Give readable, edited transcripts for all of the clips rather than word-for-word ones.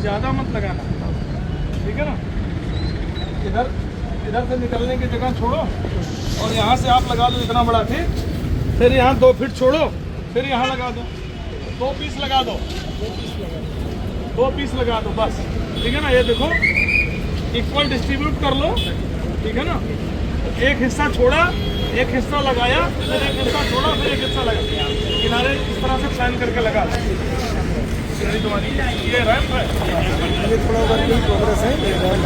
ज़्यादा मत लगाना, ठीक है ना। इधर से निकलने की जगह छोड़ो और यहाँ से आप लगा दो इतना बड़ा, ठीक। फिर यहाँ 2 फीट छोड़ो, फिर यहाँ लगा दो, 2 पीस लगा दो, 2 पीस लगा दो बस, ठीक है ना। ये देखो इक्वल डिस्ट्रीब्यूट कर लो, ठीक है ना। एक हिस्सा छोड़ा, एक हिस्सा लगाया, फिर एक हिस्सा छोड़ा, फिर एक हिस्सा लगाया, किनारे इस तरह से प्लान करके लगा दो। ये रैंप है, ये थोड़ा वर्क इन प्रोग्रेस है, ये रैंप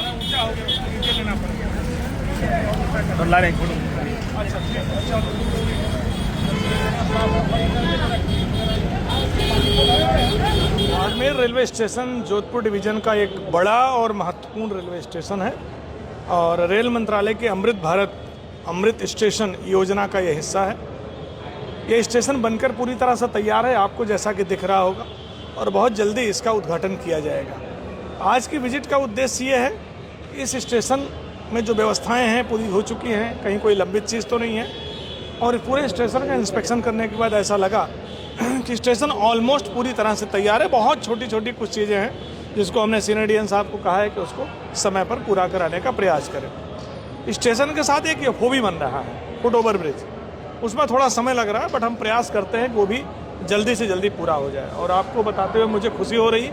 ऊंचा हो गया, नीचे लेना पड़ेगा। ला रहे अच्छा, Barmer railway station Jodhpur division का एक बड़ा और महत्वपूर्ण रेलवे स्टेशन है और रेल मंत्रालय के अमृत स्टेशन योजना का यह हिस्सा है। ये स्टेशन बनकर पूरी तरह से तैयार है, आपको जैसा कि दिख रहा होगा, और बहुत जल्दी इसका उद्घाटन किया जाएगा। आज की विजिट का उद्देश्य ये है कि इस स्टेशन में जो व्यवस्थाएं हैं पूरी हो चुकी हैं, कहीं कोई लंबित चीज़ तो नहीं है, और पूरे स्टेशन का इंस्पेक्शन करने के बाद ऐसा लगा कि स्टेशन ऑलमोस्ट पूरी तरह से तैयार है। बहुत छोटी छोटी कुछ चीज़ें हैं जिसको हमने सीनियर डीएन साहब को कहा है कि उसको समय पर पूरा कराने का प्रयास करें। स्टेशन के साथ एक वो भी बन रहा है फुट ओवर ब्रिज, उसमें थोड़ा समय लग रहा है, बट हम प्रयास करते हैं कि वो भी जल्दी से जल्दी पूरा हो जाए। और आपको बताते हुए मुझे खुशी हो रही है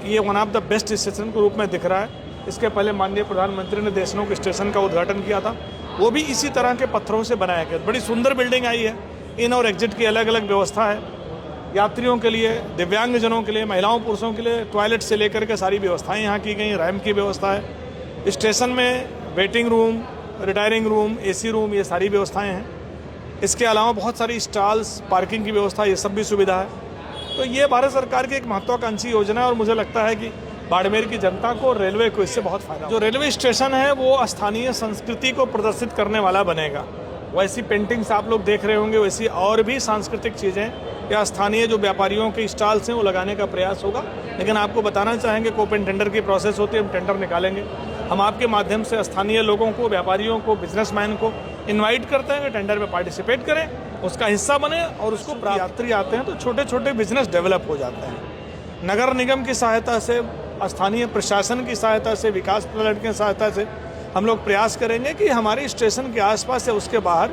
कि ये one of the best station के रूप में दिख रहा है। इसके पहले माननीय प्रधानमंत्री ने देशनोक स्टेशन का उद्घाटन किया था, वो भी इसी तरह के पत्थरों से बनाया गया। बड़ी सुंदर बिल्डिंग आई है, इन और एग्जिट की अलग अलग व्यवस्था है, यात्रियों के लिए, दिव्यांगजनों के लिए, महिलाओं पुरुषों के लिए टॉयलेट से लेकर के सारी व्यवस्थाएं यहाँ की गई। रैंप की व्यवस्था है स्टेशन में, waiting room, retiring room, AC room, ये सारी व्यवस्थाएं हैं। इसके अलावा बहुत सारी स्टॉल्स, पार्किंग की व्यवस्था, ये सब भी सुविधा है। तो ये भारत सरकार की एक महत्वाकांक्षी योजना है और मुझे लगता है कि बाड़मेर की जनता को, रेलवे को इससे बहुत फायदा। जो रेलवे स्टेशन है वो स्थानीय संस्कृति को प्रदर्शित करने वाला बनेगा। वैसी पेंटिंग्स आप लोग देख रहे होंगे, वैसी और भी सांस्कृतिक चीज़ें या स्थानीय जो व्यापारियों के स्टॉल्स हैं वो लगाने का प्रयास होगा। लेकिन आपको बताना चाहेंगे कि ओपन टेंडर की प्रोसेस होती है, हम टेंडर निकालेंगे। हम आपके माध्यम से स्थानीय लोगों को, व्यापारियों को, बिजनेसमैन को इनवाइट करते हैं कि टेंडर में पार्टिसिपेट करें, उसका हिस्सा बने और उसको यात्री आते हैं तो छोटे छोटे बिजनेस डेवलप हो जाते हैं। नगर निगम की सहायता से, स्थानीय प्रशासन की सहायता से, विकास प्लान की सहायता से हम लोग प्रयास करेंगे कि हमारे स्टेशन के आसपास या उसके बाहर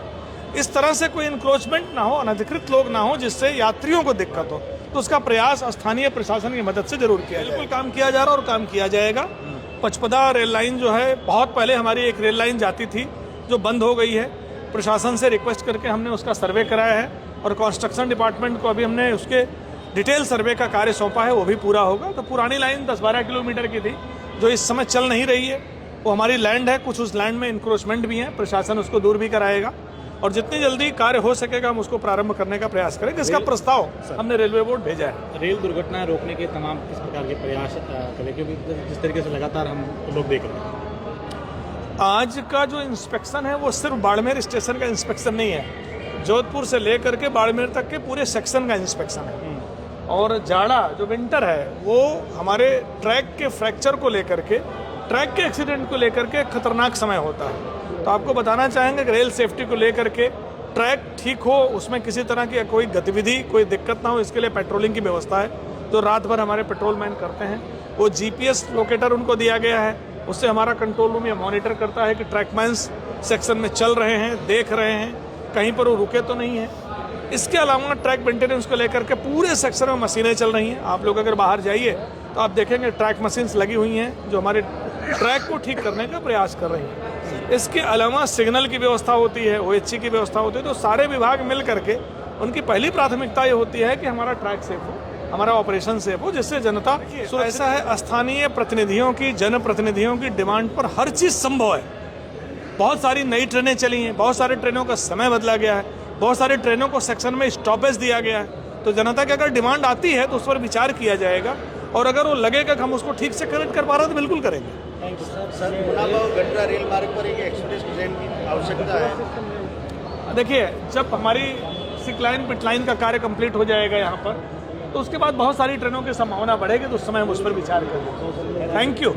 इस तरह से कोई इंक्रोचमेंट ना हो, अनधिकृत लोग ना हो जिससे यात्रियों को दिक्कत हो। तो उसका प्रयास स्थानीय प्रशासन की मदद से जरूर किया जाएगा। बिल्कुल काम किया जा रहा है और काम किया जाएगा। पचपदा रेल लाइन जो है, बहुत पहले हमारी एक रेल लाइन जाती थी जो बंद हो गई है। प्रशासन से रिक्वेस्ट करके हमने उसका सर्वे कराया है और कंस्ट्रक्शन डिपार्टमेंट को अभी हमने उसके डिटेल सर्वे का कार्य सौंपा है, वो भी पूरा होगा। तो पुरानी लाइन 10-12 किलोमीटर की थी जो इस समय चल नहीं रही है, वो हमारी लैंड है, कुछ उस लैंड में इंक्रोचमेंट भी है, प्रशासन उसको दूर भी कराएगा और जितनी जल्दी कार्य हो सकेगा हम उसको प्रारंभ करने का प्रयास करेंगे। इसका प्रस्ताव हमने रेलवे बोर्ड भेजा है। रेल दुर्घटनाएं रोकने के तमाम किस प्रकार के प्रयास करें, क्योंकि जिस तरीके से लगातार हम लोग देख रहे हैं। आज का जो इंस्पेक्शन है वो सिर्फ बाड़मेर स्टेशन का इंस्पेक्शन नहीं है, जोधपुर से लेकर के बाड़मेर तक के पूरे सेक्शन का इंस्पेक्शन है। और जाड़ा जो विंटर है वो हमारे ट्रैक के फ्रैक्चर को लेकर के, ट्रैक के एक्सीडेंट को लेकर के खतरनाक समय होता है। तो आपको बताना चाहेंगे कि रेल सेफ्टी को लेकर के ट्रैक ठीक हो, उसमें किसी तरह की कोई गतिविधि, कोई दिक्कत ना हो, इसके लिए पेट्रोलिंग की व्यवस्था है जो रात भर हमारे पेट्रोलमैन करते हैं। वो जीपीएस लोकेटर उनको दिया गया है, उससे हमारा कंट्रोल रूम ये मॉनिटर करता है कि ट्रैकमैन्स सेक्शन में चल रहे हैं, देख रहे हैं, कहीं पर वो रुके तो नहीं है। इसके अलावा ट्रैक मेंटेनेंस को लेकर के पूरे सेक्शन में मशीनें चल रही हैं। आप लोग अगर बाहर जाइए तो आप देखेंगे ट्रैक मशीन्स लगी हुई हैं जो हमारे ट्रैक को ठीक करने का प्रयास कर रही हैं। इसके अलावा सिग्नल की व्यवस्था होती है, OHC की व्यवस्था होती है। तो सारे विभाग मिल करके उनकी पहली प्राथमिकता ये होती है कि हमारा ट्रैक सेफ हो, हमारा ऑपरेशन सेफ हो, जिससे जनता। ऐसा है, स्थानीय प्रतिनिधियों की, जनप्रतिनिधियों की डिमांड पर हर चीज़ संभव है। बहुत सारी नई ट्रेनें चली हैं, बहुत सारी ट्रेनों का समय बदला गया है, बहुत सारी ट्रेनों को सेक्शन में स्टॉपेज दिया गया है। तो जनता की अगर डिमांड आती है तो उस पर विचार किया जाएगा और अगर वो लगेगा कि हम उसको ठीक से कनेक्ट कर पा रहे हैं तो बिल्कुल करेंगे। Thank you sir. Gandra rail मार्ग पर एक एक्सप्रेस ट्रेन की आवश्यकता है। देखिए, जब हमारी सिक लाइन पिट लाइन का कार्य कंप्लीट हो जाएगा यहाँ पर, तो उसके बाद बहुत सारी ट्रेनों की संभावना बढ़ेगी, तो उस समय हम उस पर विचार करेंगे। Thank you.